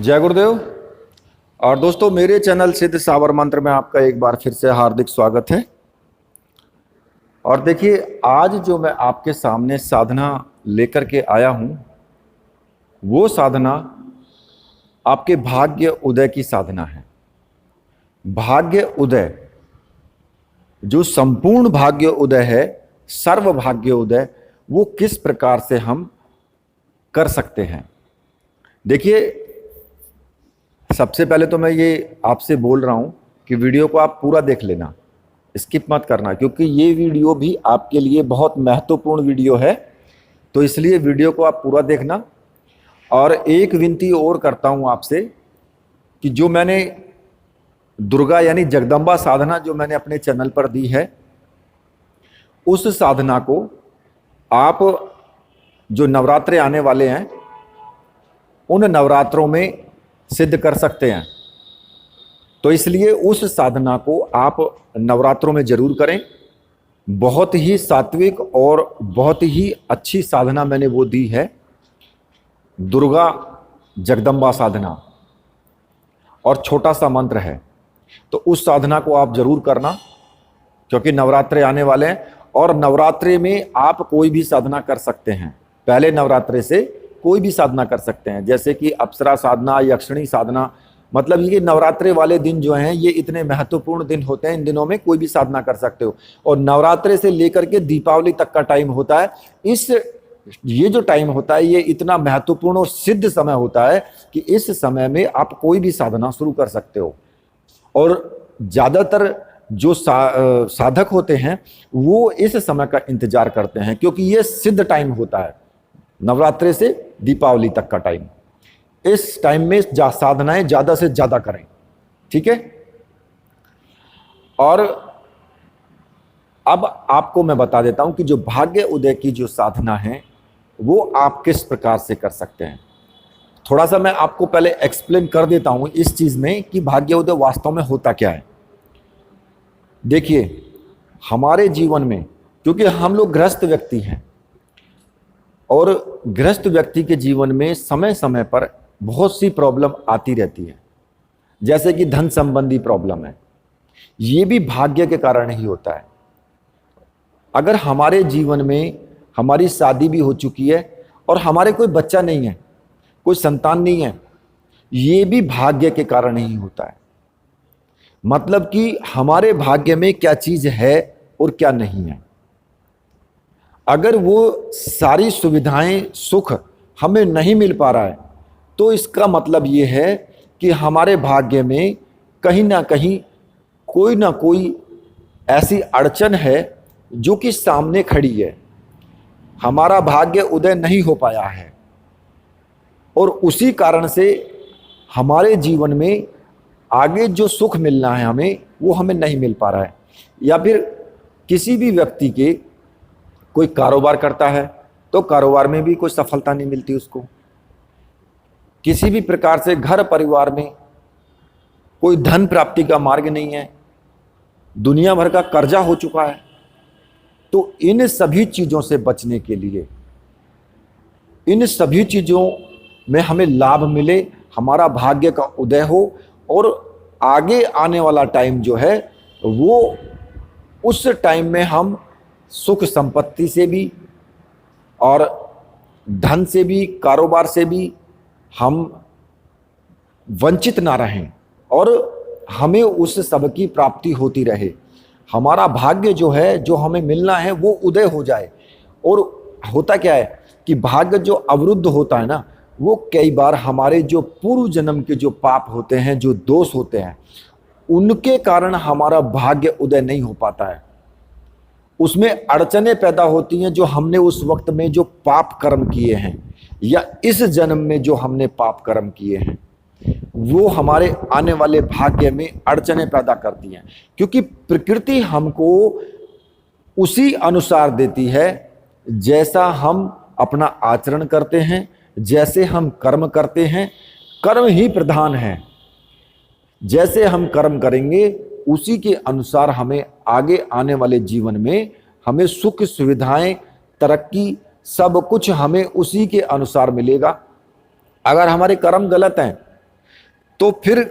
जय गुरुदेव। और दोस्तों, मेरे चैनल सिद्ध सावर मंत्र में आपका एक बार फिर से हार्दिक स्वागत है। और देखिए, आज जो मैं आपके सामने साधना लेकर के आया हूं, वो साधना आपके भाग्य उदय की साधना है। भाग्य उदय, जो संपूर्ण भाग्य उदय है, सर्व भाग्य उदय, वो किस प्रकार से हम कर सकते हैं। देखिए, सबसे पहले तो मैं ये आपसे बोल रहा हूं कि वीडियो को आप पूरा देख लेना, स्किप मत करना, क्योंकि ये वीडियो भी आपके लिए बहुत महत्वपूर्ण वीडियो है। तो इसलिए वीडियो को आप पूरा देखना। और एक विनती और करता हूं आपसे कि जो मैंने दुर्गा यानी जगदम्बा साधना जो मैंने अपने चैनल पर दी है, उस साधना को आप जो नवरात्रे आने वाले हैं उन नवरात्रों में सिद्ध कर सकते हैं। तो इसलिए उस साधना को आप नवरात्रों में जरूर करें। बहुत ही सात्विक और बहुत ही अच्छी साधना मैंने वो दी है, दुर्गा जगदम्बा साधना, और छोटा सा मंत्र है। तो उस साधना को आप जरूर करना, क्योंकि नवरात्रे आने वाले हैं। और नवरात्रे में आप कोई भी साधना कर सकते हैं। पहले नवरात्रे से कोई भी साधना कर सकते हैं, जैसे कि अप्सरा साधना, यक्षिणी साधना। मतलब ये नवरात्रे वाले दिन जो हैं, ये इतने महत्वपूर्ण दिन होते हैं। इन दिनों में कोई भी साधना कर सकते हो। और नवरात्रे से लेकर के दीपावली तक का टाइम होता है। ये जो टाइम होता है, ये इतना महत्वपूर्ण और सिद्ध समय होता है कि इस समय में आप कोई भी साधना शुरू कर सकते हो। और ज़्यादातर जो साधक होते हैं वो इस समय का इंतजार करते हैं, क्योंकि ये सिद्ध टाइम होता है। नवरात्रे से दीपावली तक का टाइम, इस टाइम में साधनाएं ज्यादा से ज्यादा करें, ठीक है। और अब आपको मैं बता देता हूं कि जो भाग्य उदय की जो साधना है वो आप किस प्रकार से कर सकते हैं। थोड़ा सा मैं आपको पहले एक्सप्लेन कर देता हूं इस चीज में कि भाग्य उदय वास्तव में होता क्या है। देखिए, हमारे जीवन में, क्योंकि हम लोग गृहस्थ व्यक्ति हैं, और गृहस्थ व्यक्ति के जीवन में समय समय पर बहुत सी प्रॉब्लम आती रहती है, जैसे कि धन संबंधी प्रॉब्लम है। ये भी भाग्य के कारण ही होता है। अगर हमारे जीवन में हमारी शादी भी हो चुकी है और हमारे कोई बच्चा नहीं है, कोई संतान नहीं है, ये भी भाग्य के कारण ही होता है। मतलब कि हमारे भाग्य में क्या चीज है और क्या नहीं है। अगर वो सारी सुविधाएं, सुख हमें नहीं मिल पा रहा है, तो इसका मतलब ये है कि हमारे भाग्य में कहीं ना कहीं कोई ना कोई ऐसी अड़चन है जो कि सामने खड़ी है। हमारा भाग्य उदय नहीं हो पाया है, और उसी कारण से हमारे जीवन में आगे जो सुख मिलना है हमें, वो हमें नहीं मिल पा रहा है। या फिर किसी भी व्यक्ति के कोई कारोबार करता है तो कारोबार में भी कोई सफलता नहीं मिलती उसको। किसी भी प्रकार से घर परिवार में कोई धन प्राप्ति का मार्ग नहीं है, दुनिया भर का कर्जा हो चुका है। तो इन सभी चीजों से बचने के लिए, इन सभी चीजों में हमें लाभ मिले, हमारा भाग्य का उदय हो, और आगे आने वाला टाइम जो है वो, उस टाइम में हम सुख संपत्ति से भी और धन से भी, कारोबार से भी हम वंचित ना रहें, और हमें उस सब की प्राप्ति होती रहे। हमारा भाग्य जो है, जो हमें मिलना है, वो उदय हो जाए। और होता क्या है कि भाग्य जो अवरुद्ध होता है ना, वो कई बार हमारे जो पूर्व जन्म के जो पाप होते हैं, जो दोष होते हैं, उनके कारण हमारा भाग्य उदय नहीं हो पाता है। उसमें अड़चनें पैदा होती हैं, जो हमने उस वक्त में जो पाप कर्म किए हैं, या इस जन्म में जो हमने पाप कर्म किए हैं, वो हमारे आने वाले भाग्य में अड़चनें पैदा करती हैं। क्योंकि प्रकृति हमको उसी अनुसार देती है जैसा हम अपना आचरण करते हैं, जैसे हम कर्म करते हैं। कर्म ही प्रधान है। जैसे हम कर्म करेंगे उसी के अनुसार हमें आगे आने वाले जीवन में हमें सुख, सुविधाएं, तरक्की, सब कुछ हमें उसी के अनुसार मिलेगा। अगर हमारे कर्म गलत हैं तो फिर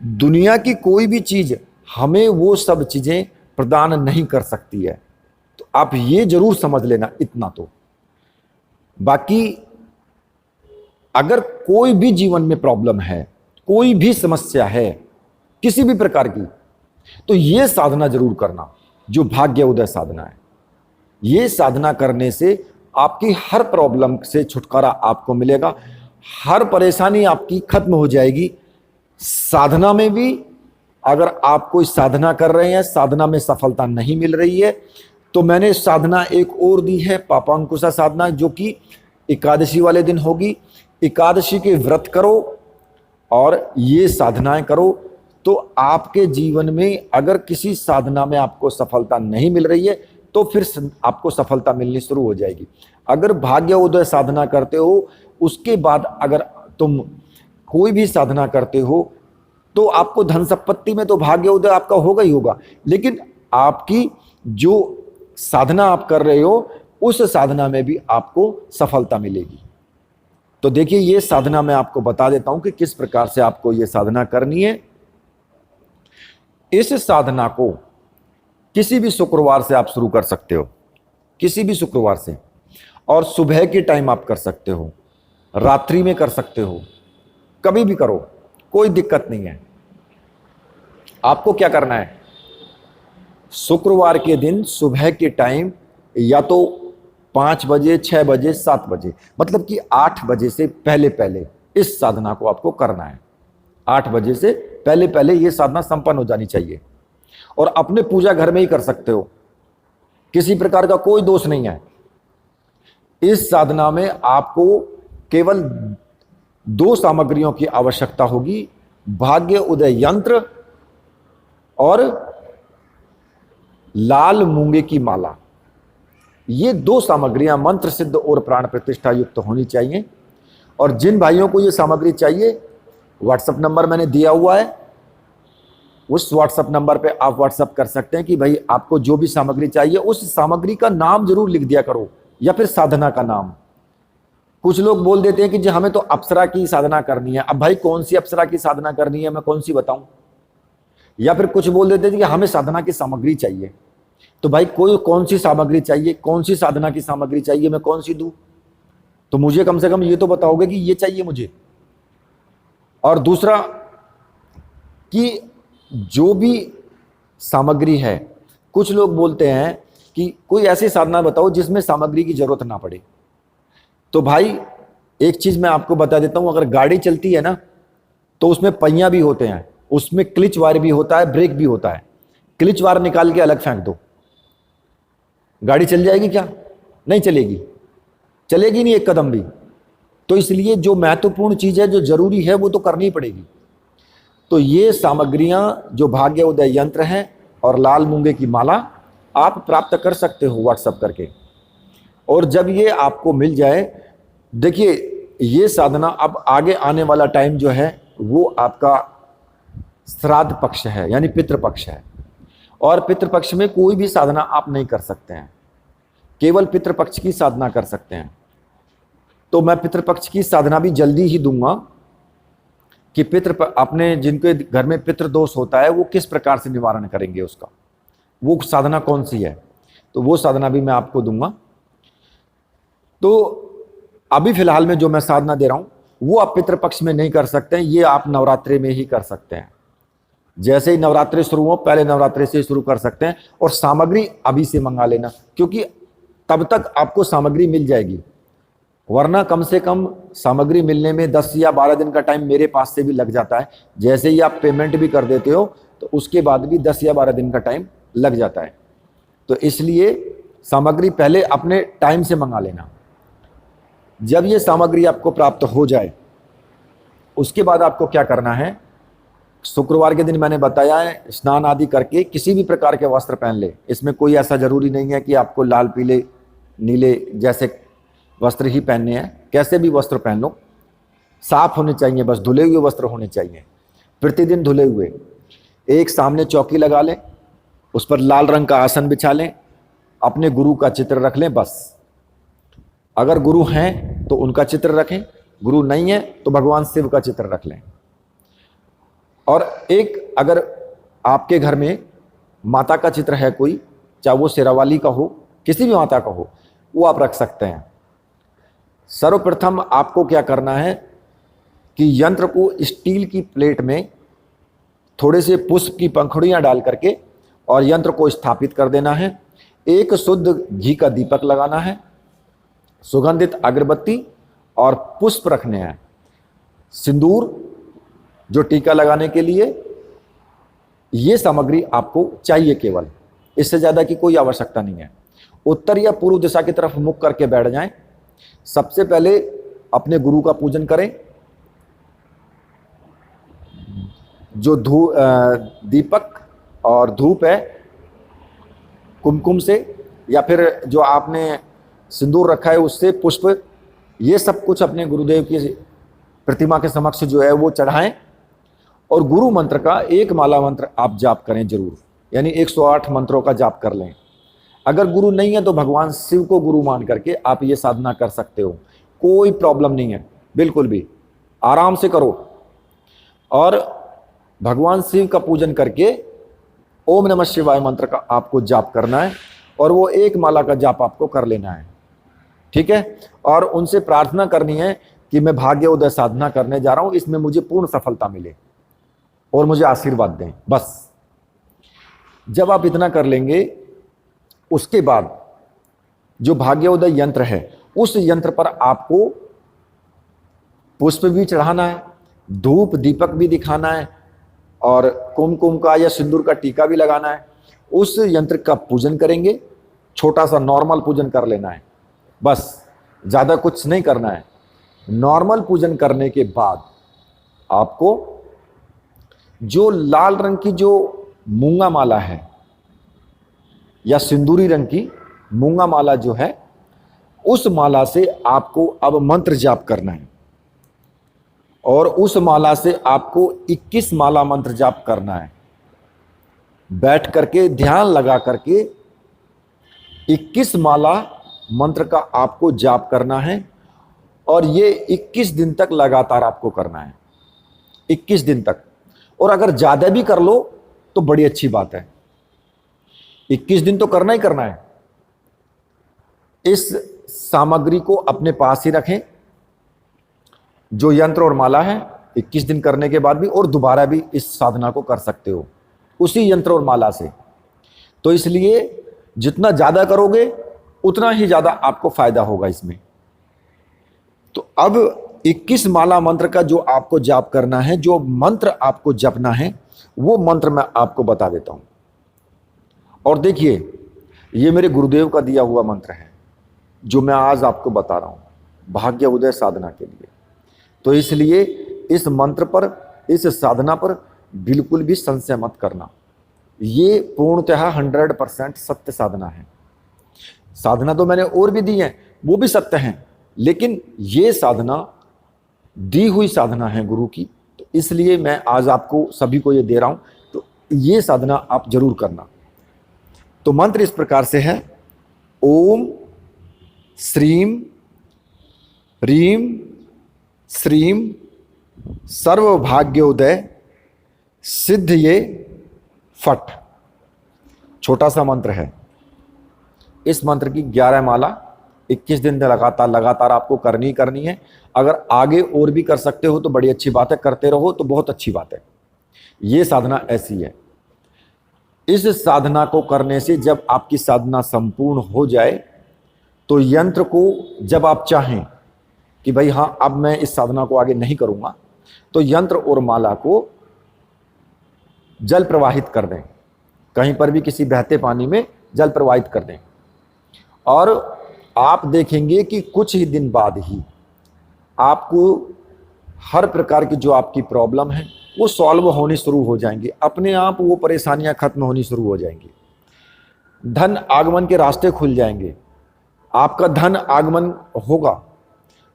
दुनिया की कोई भी चीज हमें वो सब चीजें प्रदान नहीं कर सकती है। तो आप ये जरूर समझ लेना इतना तो। बाकी अगर कोई भी जीवन में प्रॉब्लम है, कोई भी समस्या है किसी भी प्रकार की, तो ये साधना जरूर करना जो भाग्य उदय साधना है। ये साधना करने से आपकी हर प्रॉब्लम से छुटकारा आपको मिलेगा, हर परेशानी आपकी खत्म हो जाएगी। साधना में भी अगर आप कोई साधना कर रहे हैं, साधना में सफलता नहीं मिल रही है, तो मैंने साधना एक और दी है, पापांकुशा साधना, जो कि एकादशी वाले दिन होगी। एकादशी के व्रत करो और ये साधनाएं करो, तो आपके जीवन में अगर किसी साधना में आपको सफलता नहीं मिल रही है तो फिर आपको सफलता मिलनी शुरू हो जाएगी। अगर भाग्य उदय साधना करते हो, उसके बाद अगर तुम कोई भी साधना करते हो, तो आपको धन संपत्ति में तो भाग्य उदय आपका होगा ही होगा, लेकिन आपकी जो साधना आप कर रहे हो उस साधना में भी आपको सफलता मिलेगी। तो देखिए, ये साधना मैं आपको बता देता हूं कि किस प्रकार से आपको ये साधना करनी है। इस साधना को किसी भी शुक्रवार से आप शुरू कर सकते हो, किसी भी शुक्रवार से, और सुबह के टाइम आप कर सकते हो, रात्रि में कर सकते हो, कभी भी करो, कोई दिक्कत नहीं है। आपको क्या करना है, शुक्रवार के दिन सुबह के टाइम या तो 5 बजे, 6 बजे, 7 बजे, मतलब कि 8 बजे से पहले पहले इस साधना को आपको करना है। 8 बजे से पहले पहले ये साधना संपन्न हो जानी चाहिए, और अपने पूजा घर में ही कर सकते हो, किसी प्रकार का कोई दोष नहीं है। इस साधना में आपको केवल 2 सामग्रियों की आवश्यकता होगी, भाग्य उदय यंत्र और लाल मूंगे की माला। ये 2 सामग्रियां मंत्र सिद्ध और प्राण प्रतिष्ठा युक्त होनी चाहिए। और जिन भाइयों को ये सामग्री चाहिए, व्हाट्सएप नंबर मैंने दिया हुआ है, उस व्हाट्सएप नंबर पे आप व्हाट्सएप कर सकते हैं कि भाई आपको जो भी सामग्री चाहिए उस सामग्री का नाम जरूर लिख दिया करो, या फिर साधना का नाम। कुछ लोग बोल देते हैं कि जी हमें तो अप्सरा की साधना करनी है। अब भाई कौन सी अप्सरा की साधना करनी है, मैं कौन सी बताऊं? या फिर कुछ बोल देते हैं कि हमें साधना की सामग्री चाहिए। तो भाई कोई कौन सी सामग्री चाहिए, कौन सी साधना की सामग्री चाहिए, मैं कौन सी दूं? तो मुझे कम से कम ये तो बताओगे कि ये चाहिए मुझे। और दूसरा कि जो भी सामग्री है, कुछ लोग बोलते हैं कि कोई ऐसी साधना बताओ जिसमें सामग्री की जरूरत ना पड़े। तो भाई एक चीज मैं आपको बता देता हूं, अगर गाड़ी चलती है ना तो उसमें पहिया भी होते हैं, उसमें क्लिच वायर भी होता है, ब्रेक भी होता है। क्लिच वायर निकाल के अलग फेंक दो, गाड़ी चल जाएगी क्या? नहीं चलेगी, चलेगी नहीं एक कदम भी। तो इसलिए जो महत्वपूर्ण चीज है, जो जरूरी है, वो तो करनी ही पड़ेगी। तो ये सामग्रियां जो भाग्य उदय यंत्र हैं और लाल मूंगे की माला आप प्राप्त कर सकते हो व्हाट्सएप करके। और जब ये आपको मिल जाए, देखिए ये साधना अब आगे आने वाला टाइम जो है वो आपका श्राद्ध पक्ष है, यानी पितृपक्ष है। और पितृपक्ष में कोई भी साधना आप नहीं कर सकते हैं, केवल पितृपक्ष की साधना कर सकते हैं। तो मैं पितृपक्ष की साधना भी जल्दी ही दूंगा कि अपने जिनके घर में पितृदोष होता है वो किस प्रकार से निवारण करेंगे, उसका वो साधना कौन सी है, तो वो साधना भी मैं आपको दूंगा। तो अभी फिलहाल में जो मैं साधना दे रहा हूं वो आप पितृपक्ष में नहीं कर सकते हैं, ये आप नवरात्रि में ही कर सकते हैं। जैसे ही नवरात्रि शुरू हो, पहले नवरात्रि से शुरू कर सकते हैं। और सामग्री अभी से मंगा लेना, क्योंकि तब तक आपको सामग्री मिल जाएगी, वरना कम से कम सामग्री मिलने में 10 या 12 दिन का टाइम मेरे पास से भी लग जाता है। जैसे ही आप पेमेंट भी कर देते हो तो उसके बाद भी 10 या 12 दिन का टाइम लग जाता है। तो इसलिए सामग्री पहले अपने टाइम से मंगा लेना। जब ये सामग्री आपको प्राप्त हो जाए, उसके बाद आपको क्या करना है, शुक्रवार के दिन मैंने बताया है, स्नान आदि करके किसी भी प्रकार के वस्त्र पहन ले। इसमें कोई ऐसा जरूरी नहीं है कि आपको लाल पीले नीले जैसे वस्त्र ही पहनने हैं, कैसे भी वस्त्र पहन लो, साफ होने चाहिए, बस धुले हुए वस्त्र होने चाहिए, प्रतिदिन धुले हुए। एक सामने चौकी लगा लें, उस पर लाल रंग का आसन बिछा लें, अपने गुरु का चित्र रख लें बस। अगर गुरु हैं तो उनका चित्र रखें, गुरु नहीं है तो भगवान शिव का चित्र रख लें। और एक अगर आपके घर में माता का चित्र है कोई, चाहे वो शेरावाली का हो, किसी भी माता का हो, वो आप रख सकते हैं। सर्वप्रथम आपको क्या करना है कि यंत्र को स्टील की प्लेट में थोड़े से पुष्प की पंखुड़ियां डाल करके और यंत्र को स्थापित कर देना है। एक शुद्ध घी का दीपक लगाना है, सुगंधित अगरबत्ती और पुष्प रखने हैं, सिंदूर जो टीका लगाने के लिए, ये सामग्री आपको चाहिए केवल, इससे ज़्यादा की कोई आवश्यकता नहीं है। उत्तर या पूर्व दिशा की तरफ मुख करके बैठ जाएं। सबसे पहले अपने गुरु का पूजन करें। जो दीपक और धूप है कुमकुम से, या फिर जो आपने सिंदूर रखा है उससे, पुष्प, ये सब कुछ अपने गुरुदेव की प्रतिमा के समक्ष जो है वो चढ़ाएं। और गुरु मंत्र का एक माला मंत्र आप जाप करें जरूर, यानी 108 मंत्रों का जाप कर लें। अगर गुरु नहीं है तो भगवान शिव को गुरु मान करके आप ये साधना कर सकते हो, कोई प्रॉब्लम नहीं है, बिल्कुल भी आराम से करो। और भगवान शिव का पूजन करके ओम नमः शिवाय मंत्र का आपको जाप करना है, और वो एक माला का जाप आपको कर लेना है, ठीक है। और उनसे प्रार्थना करनी है कि मैं भाग्य उदय साधना करने जा रहा हूं, इसमें मुझे पूर्ण सफलता मिले और मुझे आशीर्वाद दें, बस। जब आप इतना कर लेंगे, उसके बाद जो भाग्योदय यंत्र है उस यंत्र पर आपको पुष्प भी चढ़ाना है, धूप दीपक भी दिखाना है, और कुमकुम का या सिंदूर का टीका भी लगाना है। उस यंत्र का पूजन करेंगे, छोटा सा नॉर्मल पूजन कर लेना है, बस, ज़्यादा कुछ नहीं करना है। नॉर्मल पूजन करने के बाद आपको जो लाल रंग की जो मूंगा माला है या सिंदूरी रंग की मूंगा माला जो है, उस माला से आपको अब मंत्र जाप करना है, और उस माला से आपको 21 माला मंत्र जाप करना है। बैठ करके ध्यान लगा करके 21 माला मंत्र का आपको जाप करना है, और ये 21 दिन तक लगातार आपको करना है, 21 दिन तक। और अगर ज़्यादा भी कर लो तो बड़ी अच्छी बात है, 21 दिन तो करना ही करना है। इस सामग्री को अपने पास ही रखें, जो यंत्र और माला है, 21 दिन करने के बाद भी, और दोबारा भी इस साधना को कर सकते हो उसी यंत्र और माला से। तो इसलिए जितना ज़्यादा करोगे उतना ही ज़्यादा आपको फायदा होगा इसमें। तो अब 21 माला मंत्र का जो आपको जाप करना है, जो मंत्र आपको जपना है, वो मंत्र मैं आपको बता देता हूं। और देखिए, ये मेरे गुरुदेव का दिया हुआ मंत्र है जो मैं आज आपको बता रहा हूं भाग्य उदय साधना के लिए। तो इसलिए इस मंत्र पर, इस साधना पर बिल्कुल भी संशय मत करना। ये पूर्णतः 100% सत्य साधना है। साधना तो मैंने और भी दी है, वो भी सत्य हैं, लेकिन ये साधना दी हुई साधना है गुरु की, तो इसलिए मैं आज आपको सभी को ये दे रहा हूं। तो ये साधना आप जरूर करना। तो मंत्र इस प्रकार से है, ओम श्रीम ह्रीम श्रीम सर्वभाग्योदय सिद्ध ये फट। छोटा सा मंत्र है। इस मंत्र की 11 माला 21 दिन लगातार आपको करनी है। अगर आगे और भी कर सकते हो तो बड़ी अच्छी बात है, करते रहो तो बहुत अच्छी बात है। ये साधना ऐसी है। इस साधना को करने से जब आपकी साधना संपूर्ण हो जाए तो यंत्र को जब आप चाहें कि भाई हाँ अब मैं इस साधना को आगे नहीं करूँगा, तो यंत्र और माला को जल प्रवाहित कर दें, कहीं पर भी किसी बहते पानी में जल प्रवाहित कर दें, और आप देखेंगे कि कुछ ही दिन बाद ही आपको हर प्रकार की जो आपकी प्रॉब्लम है वो सॉल्व होनी शुरू हो जाएंगी, अपने आप वो परेशानियां खत्म होनी शुरू हो जाएंगी। धन आगमन के रास्ते खुल जाएंगे, आपका धन आगमन होगा,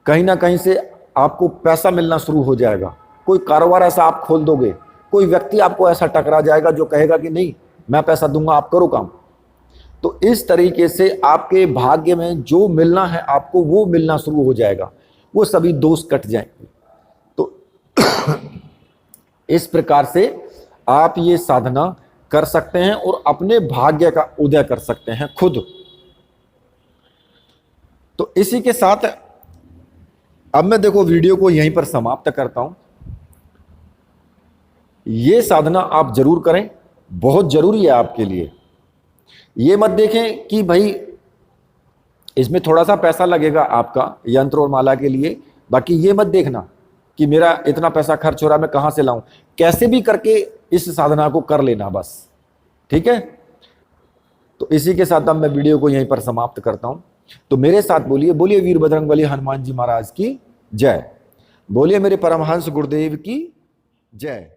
कहीं ना कहीं से आपको पैसा मिलना शुरू हो जाएगा। कोई कारोबार ऐसा आप खोल दोगे, कोई व्यक्ति आपको ऐसा टकरा जाएगा जो कहेगा कि नहीं मैं पैसा दूंगा, आप करो काम। तो इस तरीके से आपके भाग्य में जो मिलना है आपको वो मिलना शुरू हो जाएगा, वो सभी दोष कट जाएंगे। तो इस प्रकार से आप ये साधना कर सकते हैं और अपने भाग्य का उदय कर सकते हैं खुद। तो इसी के साथ अब मैं देखो वीडियो को यहीं पर समाप्त करता हूं। ये साधना आप जरूर करें, बहुत जरूरी है आपके लिए। ये मत देखें कि भाई इसमें थोड़ा सा पैसा लगेगा आपका यंत्र और माला के लिए, बाकी ये मत देखना कि मेरा इतना पैसा खर्च हो रहा है, मैं कहां से लाऊं। कैसे भी करके इस साधना को कर लेना बस, ठीक है। तो इसी के साथ अब मैं वीडियो को यहीं पर समाप्त करता हूं। तो मेरे साथ बोलिए, बोलिए वीर बजरंगबली हनुमान जी महाराज की जय, बोलिए मेरे परमहंस गुरुदेव की जय।